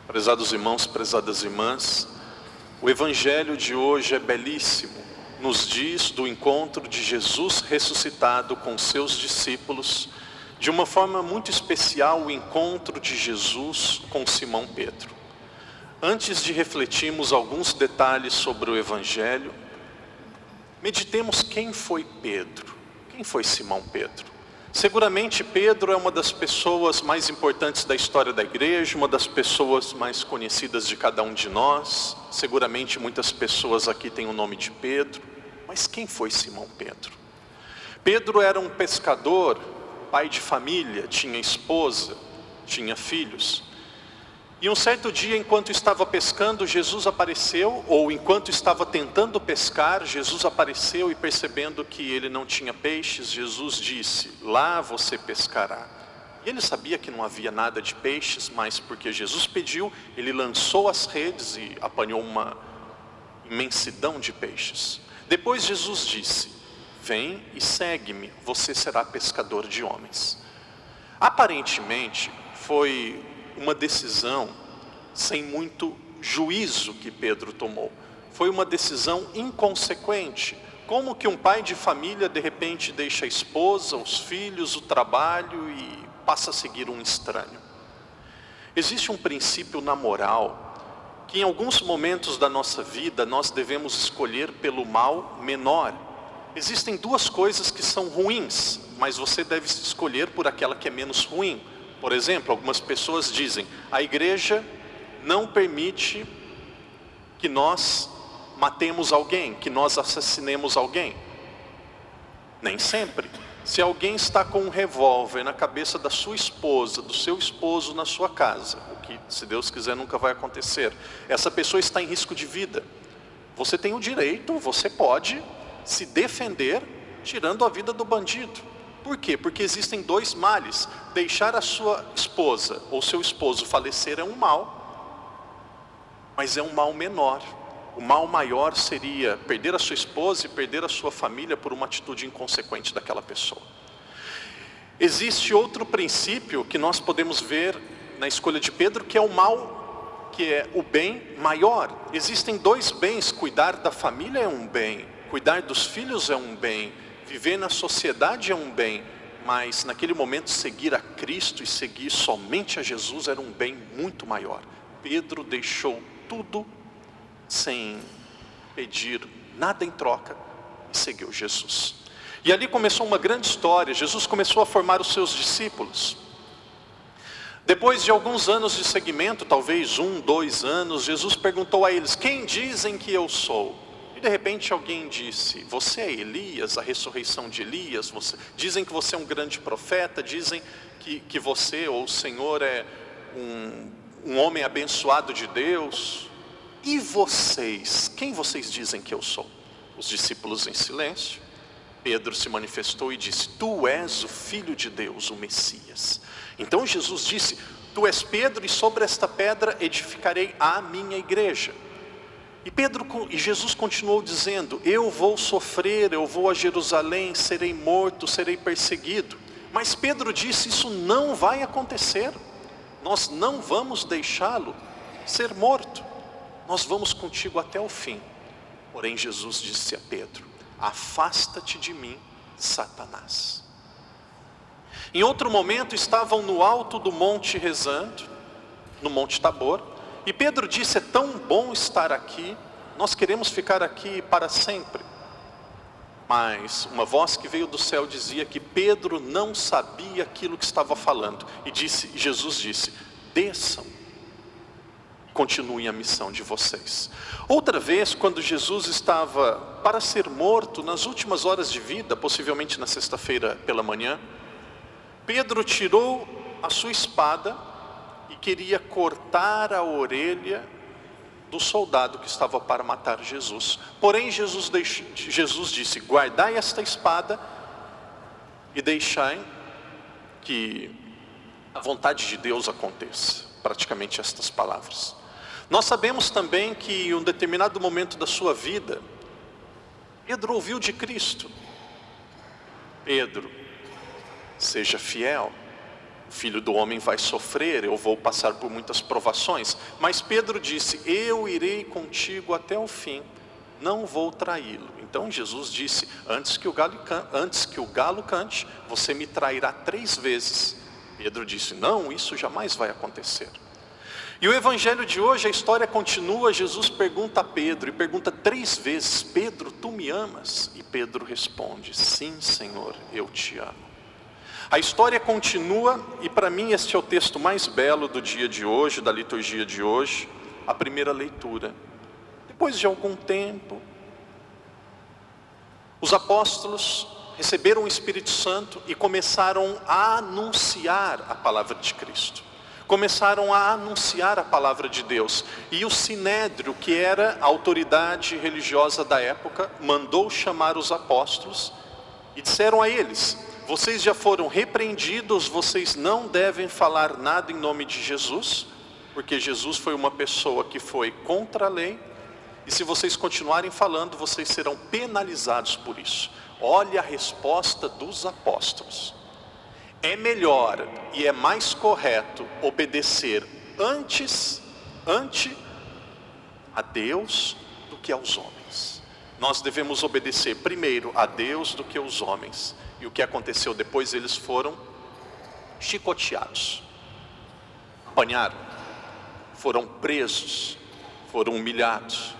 Prezados irmãos, prezadas irmãs, o Evangelho de hoje é belíssimo. Nos diz do encontro de Jesus ressuscitado com seus discípulos, de uma forma muito especial o encontro de Jesus com Simão Pedro. Antes de refletirmos alguns detalhes sobre o Evangelho, meditemos quem foi Pedro, quem foi Simão Pedro. Seguramente Pedro é uma das pessoas mais importantes da história da igreja, uma das pessoas mais conhecidas de cada um de nós. Seguramente muitas pessoas aqui têm o nome de Pedro, mas quem foi Simão Pedro? Pedro era um pescador, pai de família, tinha esposa, tinha filhos. E um certo dia, enquanto estava pescando, Jesus apareceu, ou enquanto estava tentando pescar, Jesus apareceu e percebendo que ele não tinha peixes, Jesus disse: lá você pescará. E ele sabia que não havia nada de peixes, mas porque Jesus pediu, ele lançou as redes e apanhou uma imensidão de peixes. Depois Jesus disse: vem e segue-me, você será pescador de homens. Aparentemente foi uma decisão sem muito juízo que Pedro tomou. Foi uma decisão inconsequente. Como que um pai de família de repente deixa a esposa, os filhos, o trabalho e passa a seguir um estranho? Existe um princípio na moral que em alguns momentos da nossa vida nós devemos escolher pelo mal menor. Existem duas coisas que são ruins, mas você deve escolher por aquela que é menos ruim. Por exemplo, algumas pessoas dizem: a igreja não permite que nós matemos alguém, que nós assassinemos alguém. Nem sempre. Se alguém está com um revólver na cabeça da sua esposa, do seu esposo na sua casa, o que, se Deus quiser, nunca vai acontecer, essa pessoa está em risco de vida. Você tem o direito, você pode se defender tirando a vida do bandido. Por quê? Porque existem dois males. Deixar a sua esposa ou seu esposo falecer é um mal, mas é um mal menor. O mal maior seria perder a sua esposa e perder a sua família por uma atitude inconsequente daquela pessoa. Existe outro princípio que nós podemos ver na escolha de Pedro, que é o mal, que é o bem maior. Existem dois bens: cuidar da família é um bem, cuidar dos filhos é um bem, viver na sociedade é um bem, mas naquele momento seguir a Cristo e seguir somente a Jesus era um bem muito maior. Pedro deixou tudo sem pedir nada em troca e seguiu Jesus. E ali começou uma grande história. Jesus começou a formar os seus discípulos. Depois de alguns anos de seguimento, talvez 1, 2 anos, Jesus perguntou a eles: quem dizem que eu sou? E de repente alguém disse: você é Elias, a ressurreição de Elias? Dizem que você é um grande profeta, dizem que você ou o Senhor é um homem abençoado de Deus. E vocês, quem vocês dizem que eu sou? Os discípulos em silêncio. Pedro se manifestou e disse: tu és o Filho de Deus, o Messias. Então Jesus disse: tu és Pedro, e sobre esta pedra edificarei a minha igreja. E Jesus continuou dizendo: eu vou sofrer, eu vou a Jerusalém, serei morto, serei perseguido. Mas Pedro disse: isso não vai acontecer. Nós não vamos deixá-lo ser morto. Nós vamos contigo até o fim. Porém Jesus disse a Pedro: afasta-te de mim, Satanás. Em outro momento estavam no alto do monte rezando, no Monte Tabor, e Pedro disse: é tão bom estar aqui, nós queremos ficar aqui para sempre. Mas uma voz que veio do céu dizia que Pedro não sabia aquilo que estava falando. E Jesus disse: desçam, continuem a missão de vocês. Outra vez, quando Jesus estava para ser morto, nas últimas horas de vida, possivelmente na sexta-feira pela manhã, Pedro tirou a sua espada e queria cortar a orelha do soldado que estava para matar Jesus. Porém Jesus disse: guardai esta espada e deixai que a vontade de Deus aconteça. Praticamente estas palavras. Nós sabemos também que em um determinado momento da sua vida, Pedro ouviu de Cristo: Pedro, seja fiel, Filho do homem vai sofrer, eu vou passar por muitas provações. Mas Pedro disse, eu irei contigo até o fim, não vou traí-lo. Então Jesus disse, antes que o galo cante, você me trairá 3 vezes. Pedro disse, não, isso jamais vai acontecer. E o evangelho de hoje, a história continua, Jesus pergunta a Pedro, e pergunta 3 vezes, Pedro, tu me amas? E Pedro responde, sim, Senhor, eu te amo. A história continua, e para mim este é o texto mais belo do dia de hoje, da liturgia de hoje, a primeira leitura. Depois de algum tempo, os apóstolos receberam o Espírito Santo e começaram a anunciar a palavra de Cristo. Começaram a anunciar a palavra de Deus. E o Sinédrio, que era a autoridade religiosa da época, mandou chamar os apóstolos e disseram a eles, vocês já foram repreendidos, vocês não devem falar nada em nome de Jesus, porque Jesus foi uma pessoa que foi contra a lei, e se vocês continuarem falando, vocês serão penalizados por isso. Olha a resposta dos apóstolos. É melhor e é mais correto obedecer ante a Deus do que aos homens. Nós devemos obedecer primeiro a Deus do que aos homens. E o que aconteceu depois? Eles foram chicoteados, apanharam, foram presos, foram humilhados.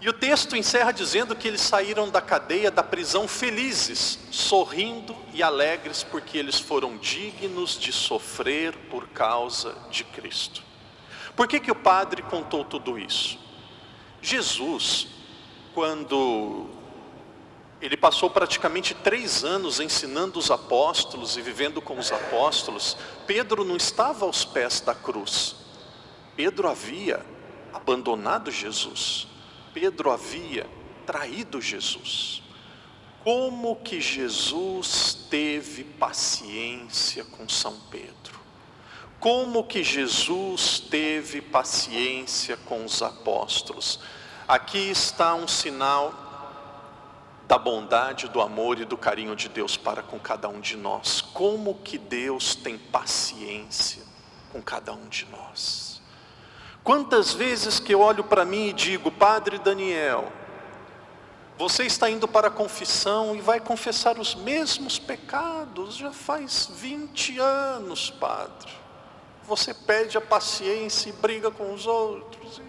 E o texto encerra dizendo que eles saíram da cadeia, da prisão felizes, sorrindo e alegres, porque eles foram dignos de sofrer por causa de Cristo. Por que o padre contou tudo isso? Jesus, quando ele passou praticamente 3 anos ensinando os apóstolos e vivendo com os apóstolos, Pedro não estava aos pés da cruz. Pedro havia abandonado Jesus. Pedro havia traído Jesus. Como que Jesus teve paciência com São Pedro? Como que Jesus teve paciência com os apóstolos? Aqui está um sinal da bondade, do amor e do carinho de Deus para com cada um de nós. Como que Deus tem paciência com cada um de nós? Quantas vezes que eu olho para mim e digo, Padre Daniel, você está indo para a confissão e vai confessar os mesmos pecados, já faz 20 anos, Padre. Você perde a paciência e briga com os outros.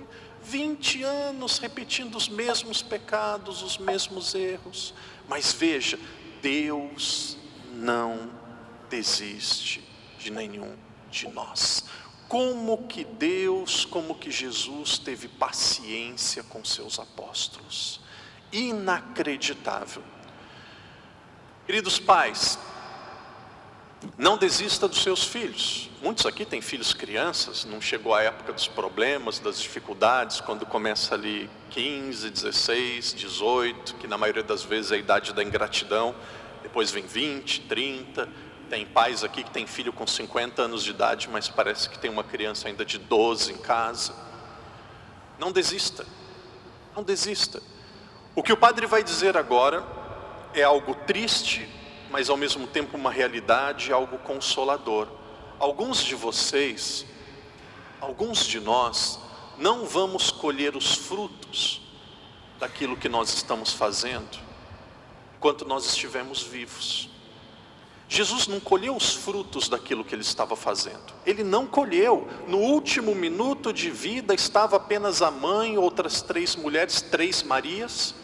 20 anos repetindo os mesmos pecados, os mesmos erros. Mas veja, Deus não desiste de nenhum de nós. Como que Deus, como que Jesus teve paciência com seus apóstolos. Inacreditável. Queridos pais, não desista dos seus filhos. Muitos aqui têm filhos crianças, não chegou a época dos problemas, das dificuldades, quando começa ali 15, 16, 18, que na maioria das vezes é a idade da ingratidão, depois vem 20, 30, tem pais aqui que tem filho com 50 anos de idade, mas parece que tem uma criança ainda de 12 em casa. Não desista, não desista. O que o padre vai dizer agora é algo triste, mas ao mesmo tempo uma realidade, algo consolador. Alguns de vocês, alguns de nós, não vamos colher os frutos daquilo que nós estamos fazendo, enquanto nós estivermos vivos. Jesus não colheu os frutos daquilo que ele estava fazendo. Ele não colheu. No último minuto de vida estava apenas a mãe, outras 3 mulheres, 3 Marias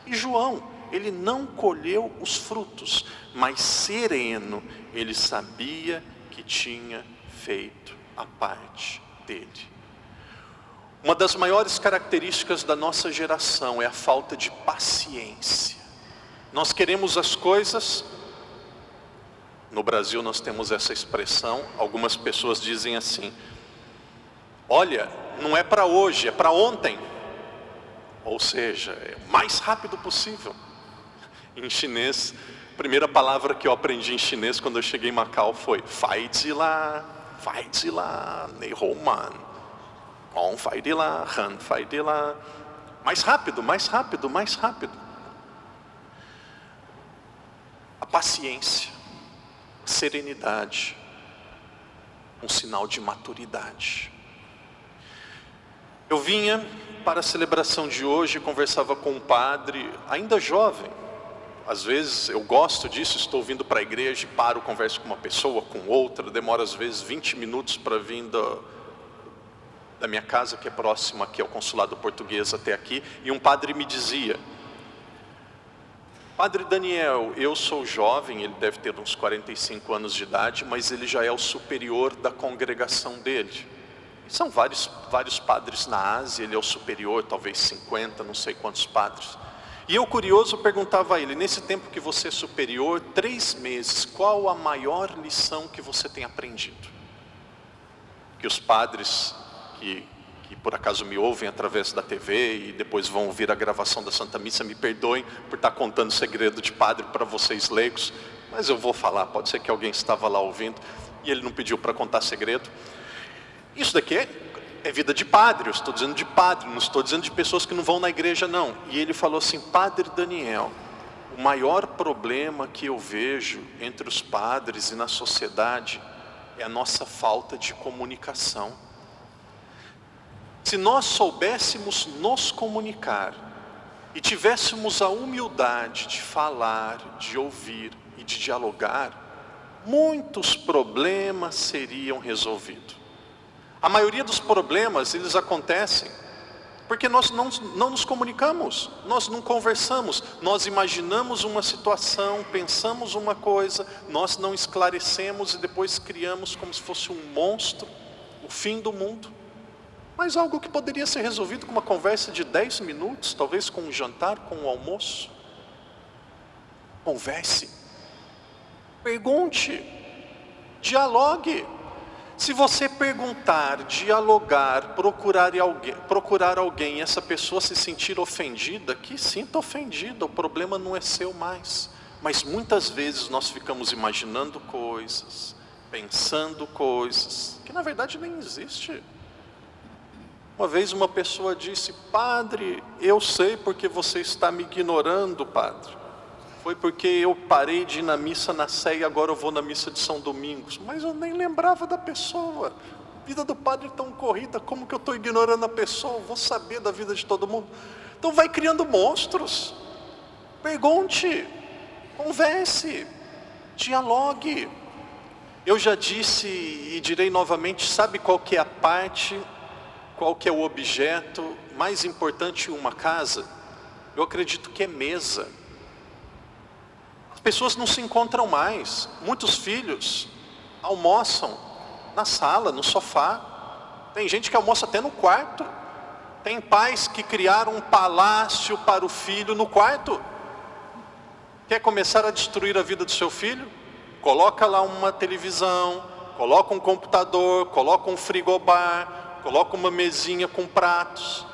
e João. Ele não colheu os frutos, mas sereno, ele sabia que tinha feito a parte dele. Uma das maiores características da nossa geração é a falta de paciência. Nós queremos as coisas. No Brasil nós temos essa expressão, algumas pessoas dizem assim, olha, não é para hoje, é para ontem. Ou seja, é o mais rápido possível. Em chinês, a primeira palavra que eu aprendi em chinês quando eu cheguei em Macau foi Fai Zi La, Nei Hou Man, Gong Fai Di La, Han Fai Di La. Mais rápido, mais rápido, mais rápido. A paciência, a serenidade, um sinal de maturidade. Eu vinha para a celebração de hoje e conversava com um padre ainda jovem. Às vezes eu gosto disso, estou vindo para a igreja e paro, converso com uma pessoa, com outra, demora às vezes 20 minutos para vir da minha casa, que é próxima aqui ao consulado português até aqui, e um padre me dizia: Padre Daniel, eu sou jovem, ele deve ter uns 45 anos de idade, mas ele já é o superior da congregação dele. São vários padres na Ásia, ele é o superior, talvez 50, não sei quantos padres. E eu, curioso, perguntava a ele: nesse tempo que você é superior, 3 meses, qual a maior lição que você tem aprendido? Que os padres que por acaso me ouvem através da TV e depois vão ouvir a gravação da Santa Missa, me perdoem por estar contando segredo de padre para vocês leigos, mas eu vou falar, pode ser que alguém estava lá ouvindo e ele não pediu para contar segredo. Isso daqui é vida de padre, eu estou dizendo de padre, não estou dizendo de pessoas que não vão na igreja não. E ele falou assim: Padre Daniel, o maior problema que eu vejo entre os padres e na sociedade é a nossa falta de comunicação. Se nós soubéssemos nos comunicar e tivéssemos a humildade de falar, de ouvir e de dialogar, muitos problemas seriam resolvidos. A maioria dos problemas, eles acontecem porque nós não nos comunicamos, nós não conversamos, nós imaginamos uma situação, pensamos uma coisa, nós não esclarecemos e depois criamos como se fosse um monstro, o fim do mundo. Mas algo que poderia ser resolvido com uma conversa de 10 minutos, talvez com um jantar, com um almoço. Converse, pergunte, dialogue. Se você perguntar, dialogar, procurar alguém, e essa pessoa se sentir ofendida, que sinta ofendida, o problema não é seu mais. Mas muitas vezes nós ficamos imaginando coisas, pensando coisas, que na verdade nem existe. Uma vez uma pessoa disse: Padre, eu sei porque você está me ignorando, Padre. Foi porque eu parei de ir na missa na Sé e agora eu vou na missa de São Domingos. Mas eu nem lembrava da pessoa. A vida do padre é tão corrida, como que eu estou ignorando a pessoa? Eu vou saber da vida de todo mundo. Então vai criando monstros. Pergunte, converse, dialogue. Eu já disse e direi novamente, sabe qual que é a parte, qual que é o objeto mais importante em uma casa? Eu acredito que é mesa. As pessoas não se encontram mais. Muitos filhos almoçam na sala, no sofá. Tem gente que almoça até no quarto. Tem pais que criaram um palácio para o filho no quarto. Quer começar a destruir a vida do seu filho? Coloca lá uma televisão, coloca um computador, coloca um frigobar, coloca uma mesinha com pratos.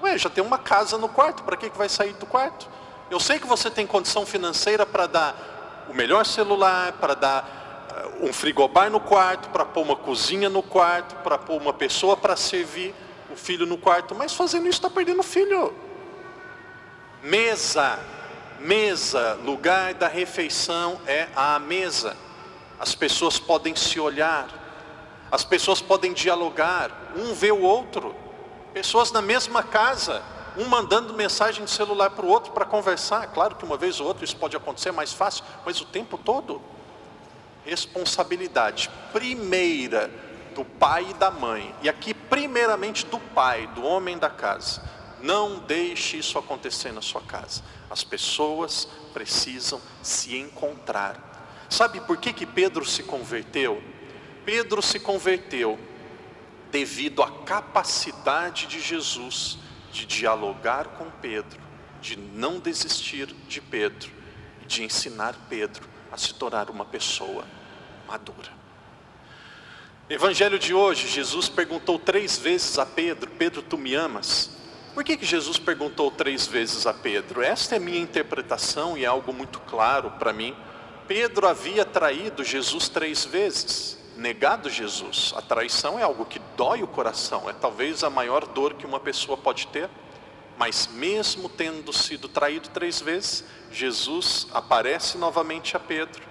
Ué, já tem uma casa no quarto, para que vai sair do quarto? Eu sei que você tem condição financeira para dar o melhor celular, para dar um frigobar no quarto, para pôr uma cozinha no quarto, para pôr uma pessoa para servir o filho no quarto, mas fazendo isso está perdendo o filho. Mesa, lugar da refeição é a mesa. As pessoas podem se olhar, as pessoas podem dialogar, um vê o outro. Pessoas na mesma casa, um mandando mensagem de celular para o outro para conversar. Claro que uma vez ou outra isso pode acontecer mais fácil, mas o tempo todo. Responsabilidade primeira do pai e da mãe, e aqui primeiramente do pai, do homem da casa. Não deixe isso acontecer na sua casa. As pessoas precisam se encontrar. Sabe por que Pedro se converteu? Pedro se converteu devido à capacidade de Jesus de dialogar com Pedro, de não desistir de Pedro e de ensinar Pedro a se tornar uma pessoa madura. Evangelho de hoje, Jesus perguntou 3 vezes a Pedro: Pedro, tu me amas? Por que Jesus perguntou 3 vezes a Pedro? Esta é minha interpretação e é algo muito claro para mim. Pedro havia traído Jesus 3 vezes, negado Jesus. A traição é algo que dói o coração, é talvez a maior dor que uma pessoa pode ter. Mas mesmo tendo sido traído 3 vezes, Jesus aparece novamente a Pedro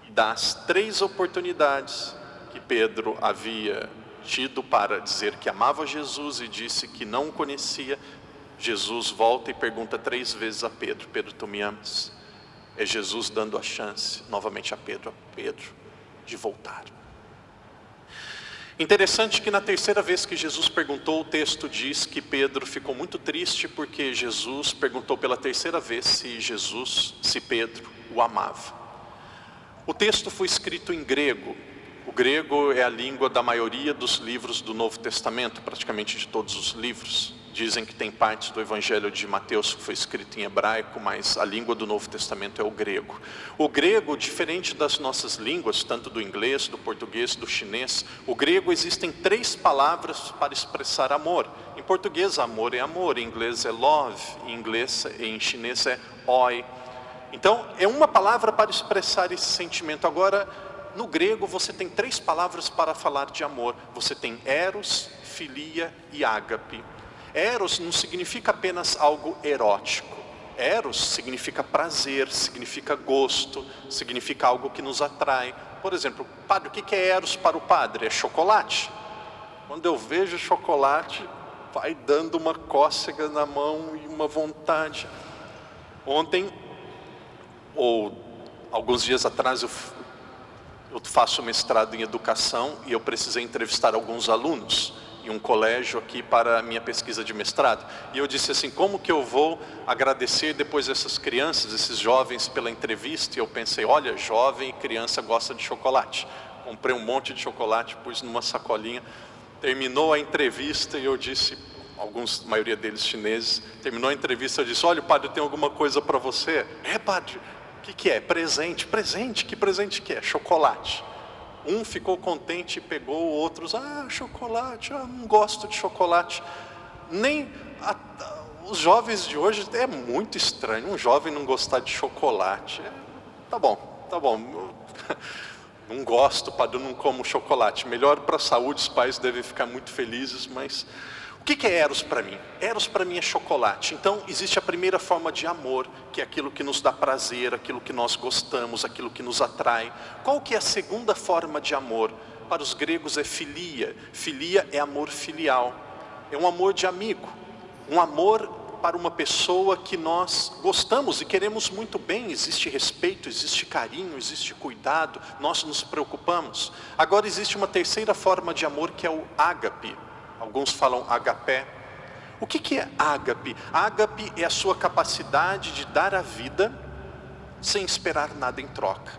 e dá as 3 oportunidades que Pedro havia tido para dizer que amava Jesus e disse que não o conhecia, Jesus volta e pergunta 3 vezes a Pedro: Pedro, tu me amas? É Jesus dando a chance novamente a Pedro de voltar. Interessante que na terceira vez que Jesus perguntou, o texto diz que Pedro ficou muito triste porque Jesus perguntou pela terceira vez se Pedro o amava. O texto foi escrito em grego. O grego é a língua da maioria dos livros do Novo Testamento, praticamente de todos os livros. Dizem que tem partes do Evangelho de Mateus que foi escrito em hebraico, mas a língua do Novo Testamento é o grego. O grego, diferente das nossas línguas, tanto do inglês, do português, do chinês, o grego existem 3 palavras para expressar amor. Em português, amor é amor, em inglês é love, em chinês é oi. Então, é uma palavra para expressar esse sentimento. Agora, no grego, você tem 3 palavras para falar de amor. Você tem eros, filia e ágape. Eros não significa apenas algo erótico. Eros significa prazer, significa gosto, significa algo que nos atrai. Por exemplo, padre, o que é eros para o padre? É chocolate. Quando eu vejo chocolate, vai dando uma cócega na mão e uma vontade. Ontem, ou alguns dias atrás, eu faço mestrado em educação e eu precisei entrevistar alguns alunos em um colégio aqui para a minha pesquisa de mestrado. E eu disse assim: como que eu vou agradecer depois essas crianças, esses jovens pela entrevista? E eu pensei: olha, jovem e criança gosta de chocolate. Comprei um monte de chocolate, pus numa sacolinha. Terminou a entrevista e eu disse, a maioria deles chineses, terminou a entrevista, eu disse: olha, padre, tem alguma coisa para você? É, padre, o que é? Presente. Presente? Que presente que é? Chocolate. Um ficou contente e pegou, outros: chocolate, não gosto de chocolate. Os jovens de hoje, é muito estranho um jovem não gostar de chocolate. Tá bom, não gosto, padre, eu não como chocolate. Melhor para a saúde, os pais devem ficar muito felizes, mas o que é eros para mim? Eros para mim é chocolate. Então existe a primeira forma de amor, que é aquilo que nos dá prazer, aquilo que nós gostamos, aquilo que nos atrai. Qual que é a segunda forma de amor? Para os gregos é filia. Filia é amor filial, é um amor de amigo, um amor para uma pessoa que nós gostamos e queremos muito bem. Existe respeito, existe carinho, existe cuidado, nós nos preocupamos. Agora existe uma terceira forma de amor, que é o ágape. Alguns falam agapé. O que é ágape? Ágape é a sua capacidade de dar a vida sem esperar nada em troca.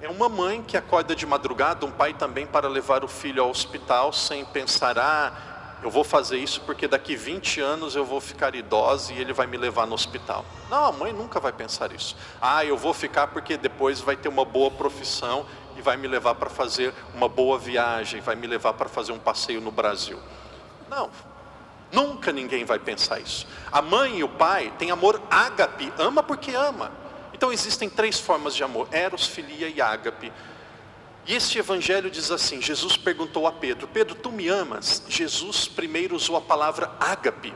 É uma mãe que acorda de madrugada, um pai também, para levar o filho ao hospital sem pensar: eu vou fazer isso porque daqui 20 anos eu vou ficar idosa e ele vai me levar no hospital. Não, a mãe nunca vai pensar isso. Eu vou ficar porque depois vai ter uma boa profissão e vai me levar para fazer uma boa viagem, vai me levar para fazer um passeio no Brasil. Não, nunca ninguém vai pensar isso. A mãe e o pai têm amor ágape, ama porque ama. Então existem 3 formas de amor: eros, filia e ágape. E este evangelho diz assim: Jesus perguntou a Pedro: Pedro, tu me amas? Jesus primeiro usou a palavra ágape.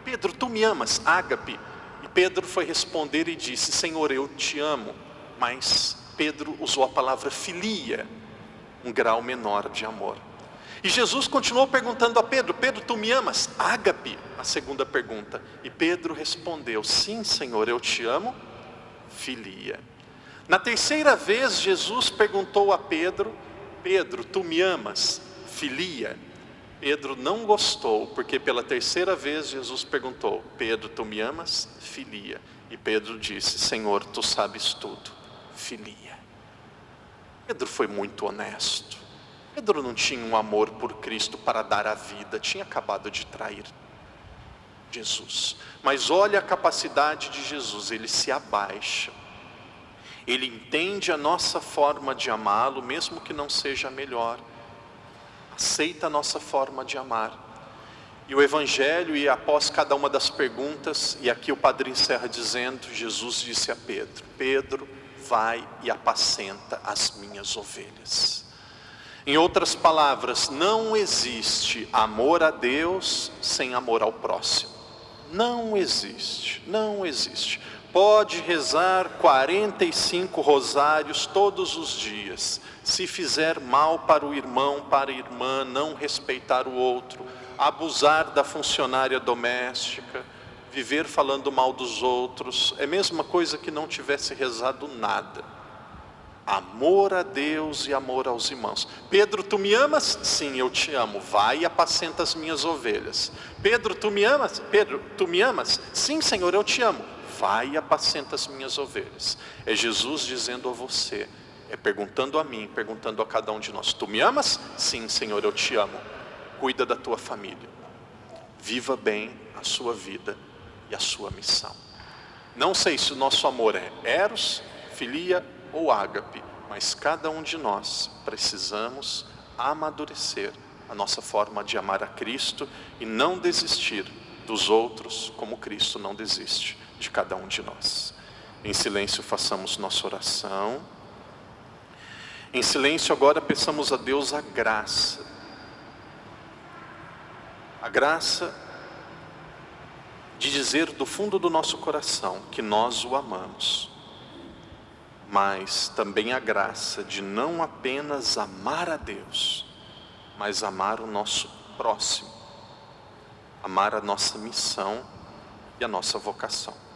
Pedro, tu me amas? Ágape. E Pedro foi responder e disse: Senhor, eu te amo. Mas Pedro usou a palavra filia, um grau menor de amor. E Jesus continuou perguntando a Pedro: Pedro, tu me amas? Ágape, a segunda pergunta. E Pedro respondeu: sim, Senhor, eu te amo. Filia. Na terceira vez, Jesus perguntou a Pedro: Pedro, tu me amas? Filia. Pedro não gostou, porque pela terceira vez Jesus perguntou: Pedro, tu me amas? Filia. E Pedro disse: Senhor, tu sabes tudo. Filia. Pedro foi muito honesto. Pedro não tinha um amor por Cristo para dar a vida, tinha acabado de trair Jesus. Mas olha a capacidade de Jesus, ele se abaixa. Ele entende a nossa forma de amá-lo, mesmo que não seja a melhor. Aceita a nossa forma de amar. E o Evangelho, e após cada uma das perguntas, e aqui o padre encerra dizendo: Jesus disse a Pedro: Pedro, vai e apacenta as minhas ovelhas. Em outras palavras, não existe amor a Deus sem amor ao próximo. Não existe, não existe. pode rezar 45 rosários todos os dias. Se fizer mal para o irmão, para a irmã, não respeitar o outro, abusar da funcionária doméstica, viver falando mal dos outros, é a mesma coisa que não tivesse rezado nada. Amor a Deus e amor aos irmãos. Pedro, tu me amas? Sim, eu te amo. Vai e apacenta as minhas ovelhas. Pedro, tu me amas? Pedro, tu me amas? Sim, Senhor, eu te amo. Vai e apacenta as minhas ovelhas. É Jesus dizendo a você, é perguntando a mim, perguntando a cada um de nós. Tu me amas? Sim, Senhor, eu te amo. Cuida da tua família. Viva bem a sua vida e a sua missão. Não sei se o nosso amor é eros, filia ou ágape, mas cada um de nós precisamos amadurecer a nossa forma de amar a Cristo e não desistir dos outros como Cristo não desiste de cada um de nós. Em silêncio façamos nossa oração. Em silêncio agora peçamos a Deus a graça de dizer do fundo do nosso coração que nós o amamos, mas também a graça de não apenas amar a Deus, mas amar o nosso próximo, amar a nossa missão e a nossa vocação.